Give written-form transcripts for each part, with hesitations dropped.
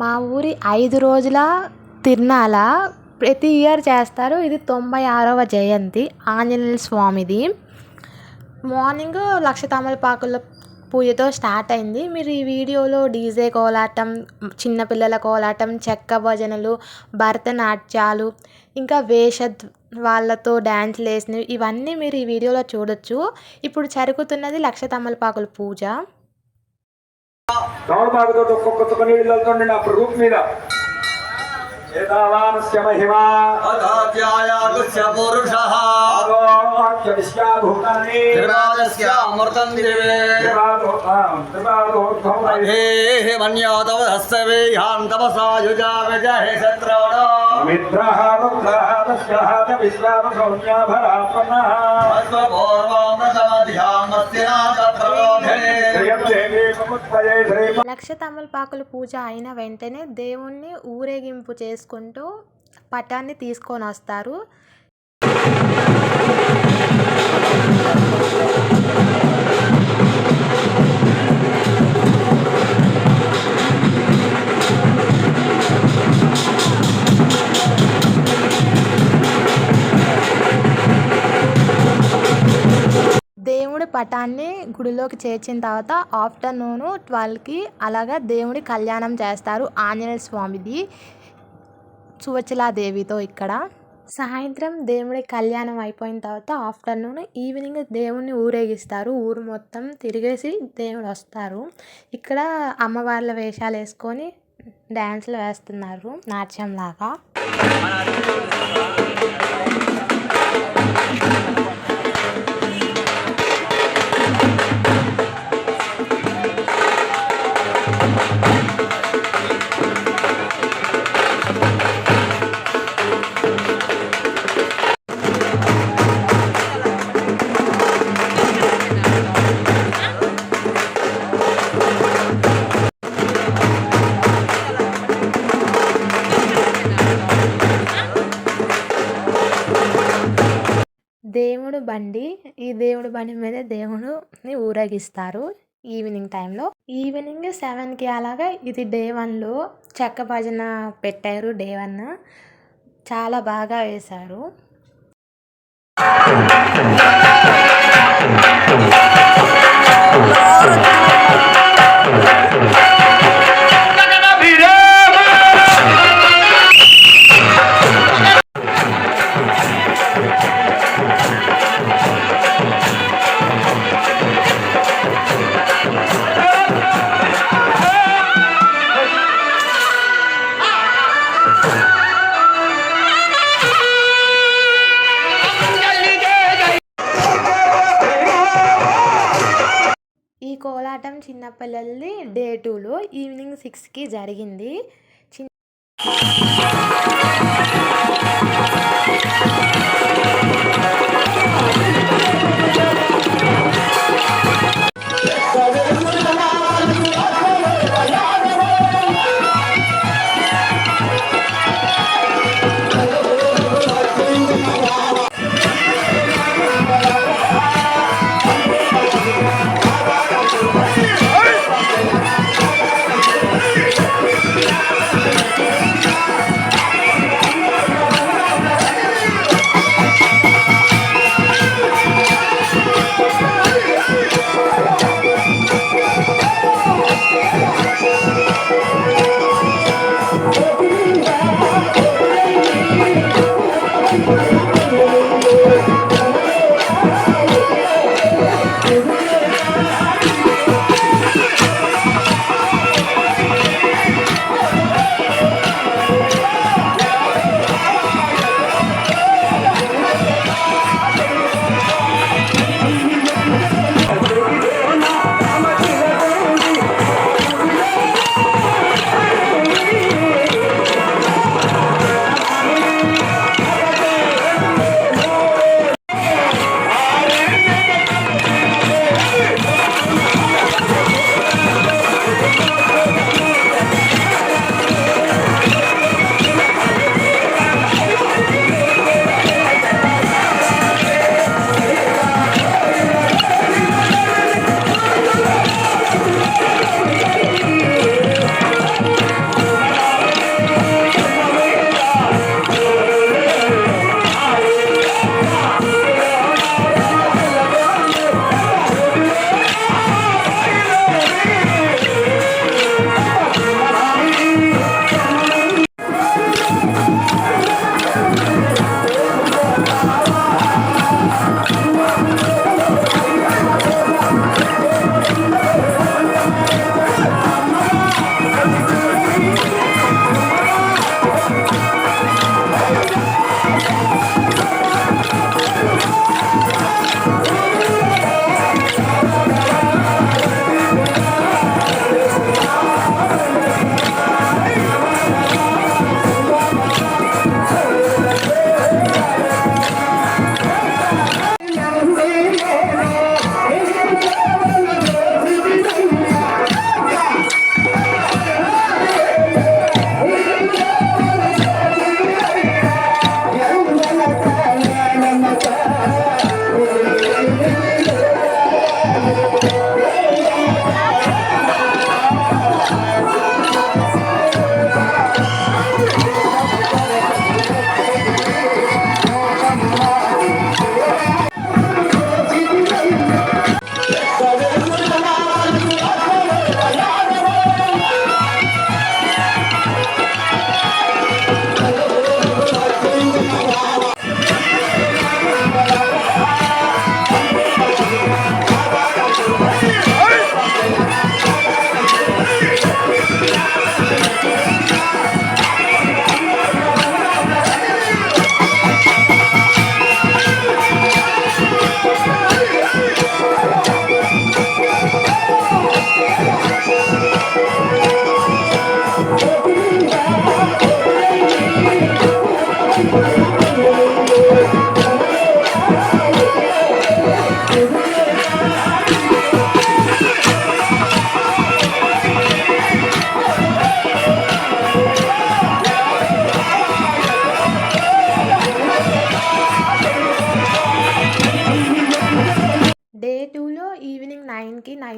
మా ఊరి 5 రోజుల తిరునాళ ప్రతి ఇయర్ చేస్తారు. ఇది 96వ జయంతి ఆంజనేయ స్వామిది. మార్నింగ్ లక్ష తమలపాకుల పూజతో స్టార్ట్ అయింది. మీరు ఈ వీడియోలో డీజే కోలాటం, చిన్నపిల్లల కోలాటం, చెక్క భజనలు, భరతనాట్యాలు, ఇంకా వాళ్ళతో డ్యాన్స్లు వేసినవి ఇవన్నీ మీరు ఈ వీడియోలో చూడొచ్చు. ఇప్పుడు జరుగుతున్నది లక్ష తమలపాకుల పూజ. తమలపాకుతో ఒక్కొక్క నీళ్ళు వెళ్తుండండి అప్పుడు రూప్ మీద. ఏతావానస్య మహిమా అదాత్యాయాగస్య పురుషః ఆరోహ్య విశ్వాభూతాని త్రిపాదస్య అమృతం దివే త్రిపాదోర్ధ్వం మన్యోతవ హస్తవే యాంతవసా యుజావజహే శత్రవణ మిత్రః రుద్రః తస్యాః విశ్వాభసౌన్యాభరాత్మనః అస్వపూర్వమృతమధ్యామస్తినాథ ప్రబోధే లక్ష తమలపాకుల పూజ అయిన వెంటనే దేవుణ్ణి ఊరేగింపు చేసుకుంటూ పటాన్ని తీసుకొని వస్తారు. దేవుడి పటాన్ని గుడిలోకి చేర్చిన తర్వాత ఆఫ్టర్నూన్ 12కి అలాగా దేవుడి కళ్యాణం చేస్తారు. ఆంజనేయ స్వామిది సువచలాదేవితో. ఇక్కడ సాయంత్రం దేవుడి కళ్యాణం అయిపోయిన తర్వాత ఈవినింగ్ దేవుడిని ఊరేగిస్తారు. ఊరు మొత్తం తిరిగేసి దేవుడు వస్తారు. ఇక్కడ అమ్మవార్ల వేషాలు వేసుకొని డ్యాన్స్లు వేస్తున్నారు నాట్యంలాగా. ఈ దేవుడి బండి మీద దేవుడిని ఊరేగిస్తారు ఈవినింగ్ టైంలో. ఈవినింగ్ 7కి అలాగా. ఇది డే 1లో చెక్క భజన పెట్టారు. డే 1 చాలా బాగా వేశారు. ఈ కోలాటం చిన్నపిల్లలది డే 2లో ఈవినింగ్ 6కి జరిగింది.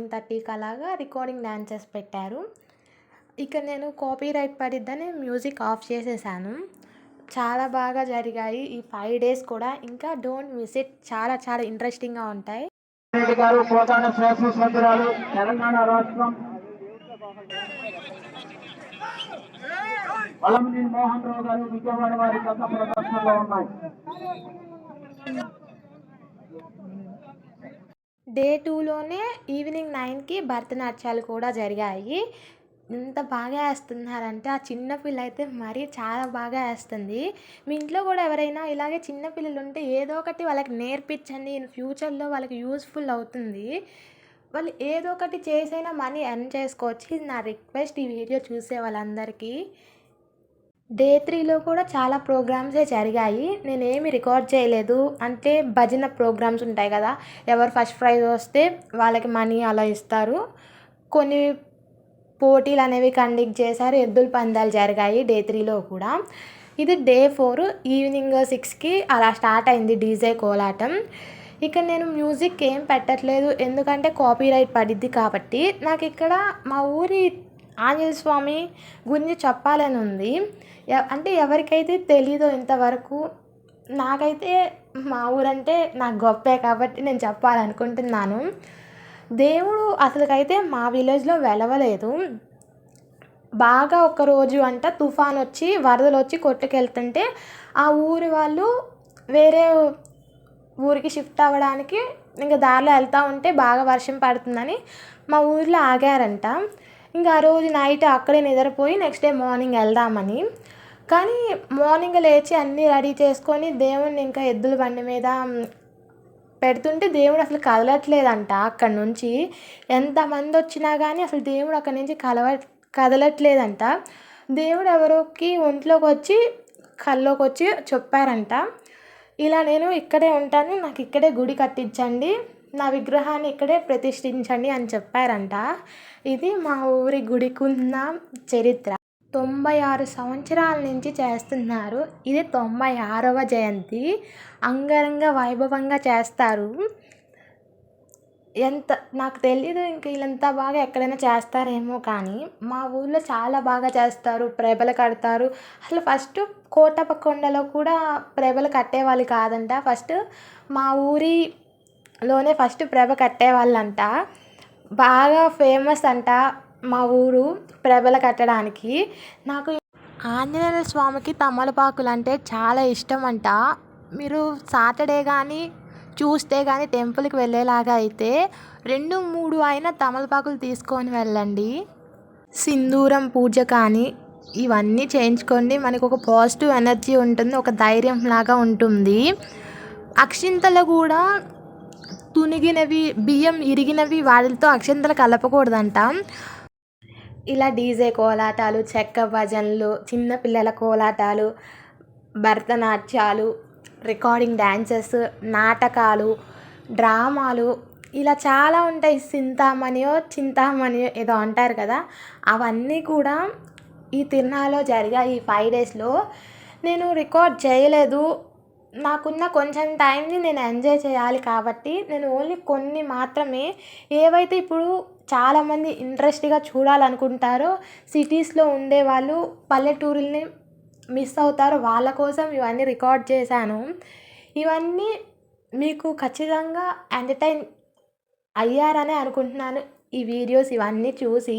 9:30కి అలాగా రికార్డింగ్ డాన్సెస్ పెట్టారు. ఇక నేను కాపీరైట్ పడిద్దని మ్యూజిక్ ఆఫ్ చేసేసాను. చాలా బాగా జరిగాయి ఈ 5 డేస్ కూడా. ఇంకా డోంట్ మిస్ ఇట్. చాలా చాలా ఇంట్రెస్టింగ్‌గా ఉంటాయి. రెడ్డి గారు కోదాడ శాసనసభ్యురాలు తెలంగాణ రాష్ట్రం వలంనేని మోహన్ రావు గారు విజయవాడ వారి గత ప్రదర్శనలో ఉన్నాయి. డే 2లోనే ఈవినింగ్ 9కి భరతనాట్యాలు కూడా జరిగాయి. ఎంత బాగా వేస్తున్నారంటే ఆ చిన్న పిల్ల అయితే మరీ చాలా బాగా వేస్తుంది. మీ ఇంట్లో కూడా ఎవరైనా ఇలాగే చిన్న పిల్లలు ఉంటే ఏదో ఒకటి వాళ్ళకి నేర్పించండి. ఇన్ ఫ్యూచర్లో వాళ్ళకి యూస్ఫుల్ అవుతుంది. వాళ్ళు ఏదో ఒకటి చేసైనా మనీ ఎర్న్ చేసుకోవచ్చు. ఇది నా రిక్వెస్ట్ ఈ వీడియో చూసే వాళ్ళందరికీ. డే 3లో కూడా చాలా ప్రోగ్రామ్సే జరిగాయి. నేనేమి రికార్డ్ చేయలేదు. అంటే భజన ప్రోగ్రామ్స్ ఉంటాయి కదా, ఎవరు ఫస్ట్ ప్రైజ్ వస్తే వాళ్ళకి మనీ అలా ఇస్తారు. కొన్ని పోటీలు అనేవి కండక్ట్ చేశారు. ఎద్దుల పందాలు జరిగాయి డే 3లో కూడా. ఇది డే 4 ఈవినింగ్ 6కి అలా స్టార్ట్ అయింది డీజే కోలాటం. ఇక నేను మ్యూజిక్ ఏం పెట్టట్లేదు, ఎందుకంటే కాపీరైట్ పడిద్ది కాబట్టి. నాకు ఇక్కడ మా ఊరి ఆంజనేయ స్వామి గురించి చెప్పాలని ఉంది. అంటే ఎవరికైతే తెలీదో ఇంతవరకు, నాకైతే మా ఊరంటే నాకు గొప్పే కాబట్టి నేను చెప్పాలనుకుంటున్నాను. దేవుడు అసలుకైతే మా విలేజ్లో వెలవలేదు. బాగా ఒకరోజు అంట తుఫాన్ వచ్చి వరదలు వచ్చి కొట్టుకెళ్తుంటే ఆ ఊరి వాళ్ళు వేరే ఊరికి షిఫ్ట్ అవ్వడానికి ఇంకా దారిలో వెళ్తూ ఉంటే బాగా వర్షం పడుతుందని మా ఊరిలో ఆగారంట. ఇంకా ఆ రోజు నైట్ అక్కడే నిద్రపోయి నెక్స్ట్ డే మార్నింగ్ వెళ్దామని. కానీ మార్నింగ్ లేచి అన్నీ రెడీ చేసుకొని దేవుణ్ణి ఇంకా ఎద్దుల బండి మీద పెడుతుంటే దేవుడు అసలు కదలట్లేదంట. అక్కడి నుంచి ఎంతమంది వచ్చినా కానీ అసలు దేవుడు అక్కడి నుంచి కదలట్లేదంట. దేవుడు ఎవరోకి ఒంట్లోకి వచ్చి కల్లోకి వచ్చి చెప్పారంట, ఇలా నేను ఇక్కడే ఉంటాను, నాకు ఇక్కడే గుడి కట్టించండి, నా విగ్రహాన్ని ఇక్కడే ప్రతిష్ఠించండి అని చెప్పారంట. ఇది మా ఊరి గుడికున్న చరిత్ర. 96 సంవత్సరాల నుంచి చేస్తున్నారు. ఇది 96వ జయంతి. అంగరంగ వైభవంగా చేస్తారు. నాకు తెలీదు ఇంక వీళ్ళంతా బాగా ఎక్కడైనా చేస్తారేమో, కానీ మా ఊళ్ళో చాలా బాగా చేస్తారు. ప్రభలు కడతారు. అసలు ఫస్ట్ కోటప్పకొండలో కూడా ప్రభలు కట్టేవాళ్ళు కాదంట. ఫస్ట్ మా ఊరిలోనే ఫస్ట్ ప్రభ కట్టేవాళ్ళంట. బాగా ఫేమస్ అంట మా ఊరు ప్రభలు కట్టడానికి. నాకు ఆంజనేయ స్వామికి తమలపాకులు అంటే చాలా ఇష్టం అంట. మీరు సాటర్డే కానీ ట్యూస్డే కానీ టెంపుల్కి వెళ్ళేలాగా అయితే 2-3 అయినా తమలపాకులు తీసుకొని వెళ్ళండి. సింధూరం పూజ కానీ ఇవన్నీ చేయించుకోండి. మనకు ఒక పాజిటివ్ ఎనర్జీ ఉంటుంది, ఒక ధైర్యం లాగా ఉంటుంది. అక్షింతలు కూడా తునిగినవి, బియ్యం ఇరిగినవి వాటితో అక్షింతలు కలపకూడదంట. ఇలా డీజే కోలాటాలు, చెక్క భజనలు, చిన్నపిల్లల కోలాటాలు, భరతనాట్యాలు, రికార్డింగ్ డాన్సెస్, నాటకాలు, డ్రామాలు ఇలా చాలా ఉంటాయి. చింతామణియో ఏదో అంటారు కదా, అవన్నీ కూడా ఈ తిరునాళ్ళలో జరిగాయి. ఈ 5 డేస్లో నేను రికార్డ్ చేయలేదు. నాకున్న కొంచెం టైంని నేను ఎంజాయ్ చేయాలి కాబట్టి నేను ఓన్లీ కొన్ని మాత్రమే, ఏవైతే ఇప్పుడు చాలామంది ఇంట్రెస్ట్గా చూడాలనుకుంటారో, సిటీస్లో ఉండేవాళ్ళు పల్లెటూరుల్ని మిస్ అవుతారు, వాళ్ళ కోసం ఇవన్నీ రికార్డ్ చేశాను. ఇవన్నీ మీకు ఖచ్చితంగా ఎంటర్టైన్ అయ్యారనే అనుకుంటున్నాను ఈ వీడియోస్ ఇవన్నీ చూసి.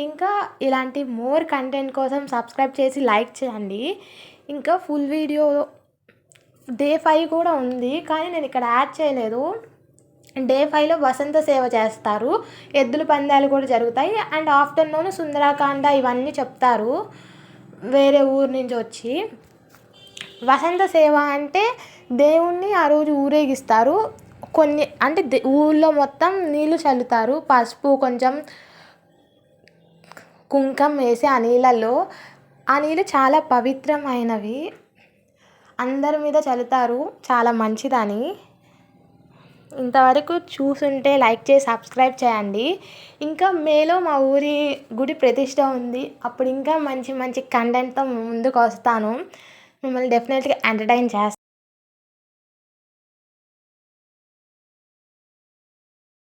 ఇంకా ఇలాంటి మోర్ కంటెంట్ కోసం సబ్స్క్రైబ్ చేసి లైక్ చేయండి. ఇంకా ఫుల్ వీడియో డే 5 కూడా ఉంది, కానీ నేను ఇక్కడ యాడ్ చేయలేదు. డే 5లో వసంత సేవ చేస్తారు, ఎద్దుల పందాలు కూడా జరుగుతాయి, అండ్ ఆఫ్టర్నూన్ సుందరాకాండ ఇవన్నీ చెప్తారు వేరే ఊరు నుంచి వచ్చి. వసంత సేవ అంటే దేవుణ్ణి ఆ రోజు ఊరేగిస్తారు. కొన్ని అంటే ఊళ్ళో మొత్తం నీళ్ళు చల్లుతారు, పసుపు కొంచెం కుంకం వేసి ఆ నీళ్ళల్లో. ఆ నీళ్ళు చాలా పవిత్రమైనవి, అందరి మీద చల్లుతారు, చాలా మంచిదని. ఇంతవరకు చూసుంటే లైక్ చేసి సబ్స్క్రైబ్ చేయండి. ఇంకా మేలో మా ఊరి గుడి ప్రతిష్ట ఉంది, అప్పుడు ఇంకా మంచి మంచి కంటెంట్తో ముందుకు వస్తాను. మిమ్మల్ని డెఫినెట్గా ఎంటర్టైన్ చేస్తాను.